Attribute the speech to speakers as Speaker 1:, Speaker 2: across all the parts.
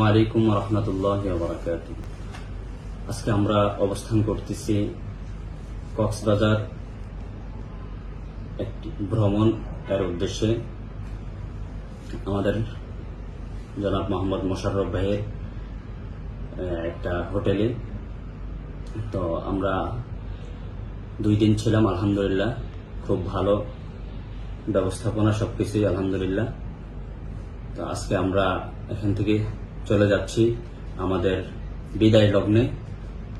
Speaker 1: আসসালামু আলাইকুম ওয়া রাহমাতুল্লাহি ওয়া বারাকাতুহু। আজকে আমরা অবস্থান করতেছি কক্সবাজার একটি ভ্রমণ এর উদ্দেশ্যে। আমাদের জনাব মোহাম্মদ মোশাররফ ভাইয়ের একটা হোটেলে। তো আমরা 2 দিন ছিলাম, আলহামদুলিল্লাহ খুব ভালো ব্যবস্থাপনা, সবকিছুই আলহামদুলিল্লাহ। তো আজকে আমরা এখান থেকে চলে যাচ্ছি আমাদের বিদায় লগ্নে।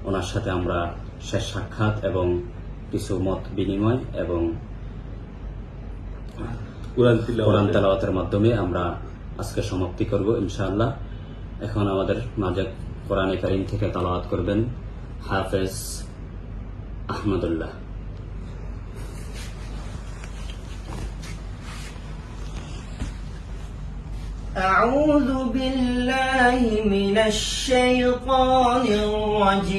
Speaker 1: ওনার সাথে আমরা শেষ সাক্ষাৎ এবং কিছু মত বিনিময় এবং কোরআন তেলাওয়াতের মাধ্যমে আমরা আজকে সমাপ্তি করব ইনশাআল্লাহ। এখন আমাদের মাঝে কোরআনে কারীম থেকে তেলাওয়াত করবেন হাফেজ আহমদুল্লাহ।
Speaker 2: أعوذ بالله من الشيطان الرجيم.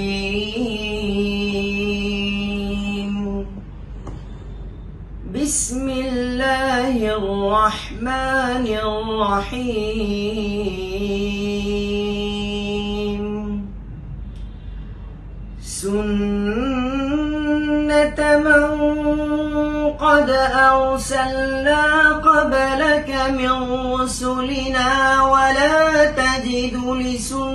Speaker 2: بسم الله الرحمن الرحيم. سنة من قد أرسلنا قبلك من رسلنا ولا تجد لسنتنا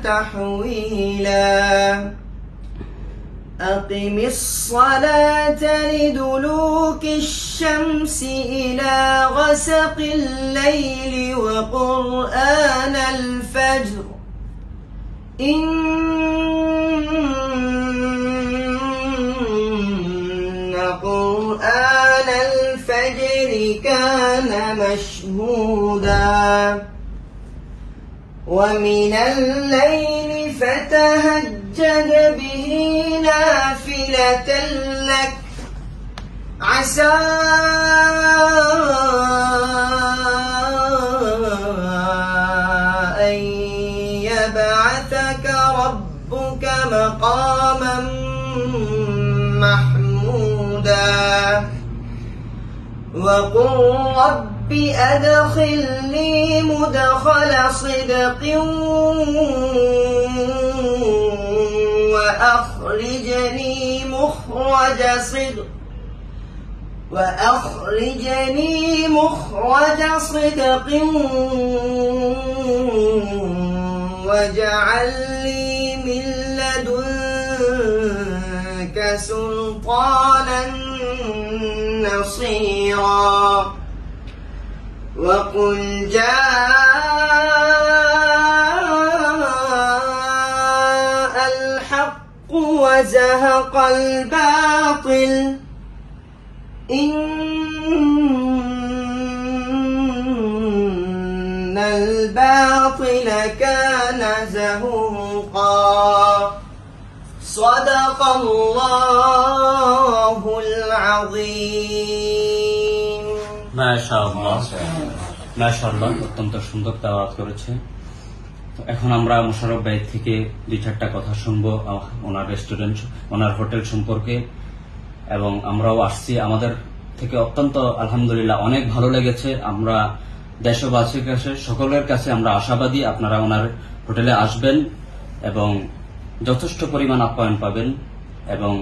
Speaker 2: تحويلا. أقم الصلاة لدلوك الشمس إلى غسق الليل وقرآن الفجر إن قرآن الفجر كان مشهودا. ومن الليل فتهجد به نافلة لك عسى أن يبعثك ربك مقاما محمودا. وقل رب أدخلني مدخل صدق وأخرجني مخرج صدق واجعل لي من لدنك سلطانا نصيرا. وقل جاء الحق وزهق الباطل إن الباطل كان زهوقا. صدق الله العظيم.
Speaker 1: মাশাআল্লাহ, অত্যন্ত সুন্দর তেলাওয়াত করেছে। তো এখন আমরা মোশাররফ ভাই থেকে 2-4টা কথা শুনবো ওনার রেস্টুরেন্ট, ওনার হোটেল সম্পর্কে। এবং আমরাও আসছি, আমাদের থেকে অত্যন্ত আলহামদুলিল্লাহ অনেক ভালো লেগেছে। আমরা দেশবাসীর কাছে, সকলের কাছে আমরা আশাবাদী আপনারা ওনার হোটেলে আসবেন এবং যথেষ্ট পরিমাণ আপ্যায়ন পাবেন এবং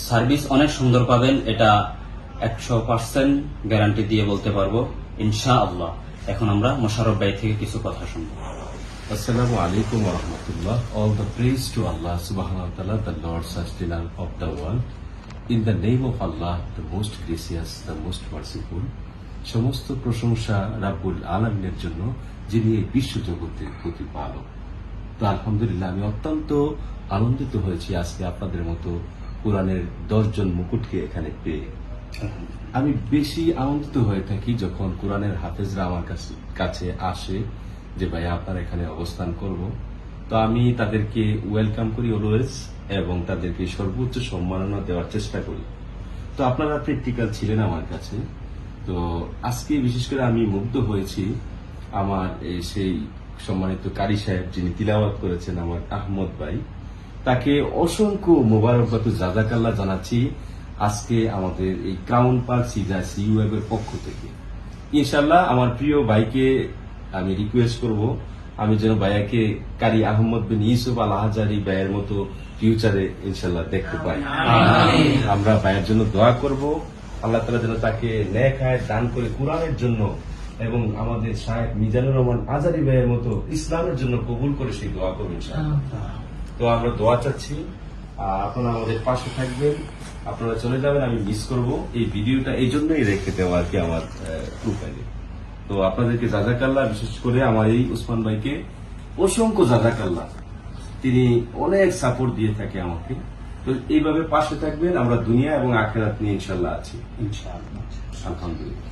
Speaker 1: সার্ভিস অনেক সুন্দর পাবেন। এটা 100% গ্যারান্টি দিয়ে বলতে পারবো ইনশাআল্লাহ। এখন আমরা মোশাররফ ভাই থেকে কিছু কথা শুনবো।
Speaker 3: Assalamu alaikum wa rahmatullah. All the praise to Allah subhanahu wa ta'ala, the Lord sustainer of the world. In the name of Allah, the most gracious, the most merciful. সমস্ত প্রশংসা রাব্বুল আলামিনের জন্য, যিনি এই বিশ্ব জগতের প্রতিপালক। তো আলহামদুলিল্লাহ আমি অত্যন্ত আনন্দিত হয়েছি আজকে আপনাদের মতো কোরআনের 10 জন মুকুটকে এখানে পেয়ে। আমি বেশি আনন্দিত হয়ে থাকি যখন কোরআনের হাফেজরা আমার কাছে আসে যে ভাই আপনার এখানে অবস্থান করব। তো আমি তাদেরকে ওয়েলকাম করি অলওয়েজ এবং তাদেরকে সর্বোচ্চ সম্মাননা দেওয়ার চেষ্টা করি। তো আপনারা প্র্যাকটিক্যাল ছিলেন আমার কাছে। তো আজকে বিশেষ করে আমি মুগ্ধ হয়েছি আমার সেই সম্মানিত কারি সাহেব যিনি তিলাওয়াত করেছেন, আমার আহমদ ভাই, তাকে অসংখ্য মোবারকবাদ জাযাকাল্লাহ জানাচ্ছি আজকে আমাদের এই ক্রাউন পার্ক সিজা সিইউএব এর পক্ষ থেকে। ইনশাল্লাহ আমার প্রিয় ভাইকে আমি রিকোয়েস্ট করব আমি যেন ভাইয়াকে কারি আহমদ বিন ইউসুফ আল হাজারি ভাইয়ের মতো ফিউচারে ইনশাল্লাহ দেখতে পাই। আমরা ভাইয়ের জন্য দোয়া করব, আল্লাহ তাআলা যেন তাকে নেক হায়াত দান করে কোরআনের জন্য এবং আমাদের শায়েখ মিজানুর রহমান আজারি ভাইয়ের মতো ইসলামের জন্য কবুল করে সেই দোয়া করব ইনশাআল্লাহ। তো আমরা দোয়া চাচ্ছি, আপনারা আমাদের পাশে থাকবেন, আপনারা চলে যাবেন, আমি মিস করব। এই ভিডিওটা এই জন্যই রেখে দেওয়া আর কি আমার প্রোফাইলে। তো আপনাদেরকে জাজাকাল্লাহ, বিশেষ করে আমার এই উসমান ভাইকে অসংখ্য জাজাকাল্লাহ, তিনি অনেক সাপোর্ট দিয়ে থাকে আমাকে। তো এইভাবে পাশে থাকবেন, আমরা দুনিয়া এবং আখিরাত নিয়ে ইনশাল্লাহ আছি।
Speaker 1: ইনশাআল্লাহ।
Speaker 3: আলহামদুলিল্লাহ।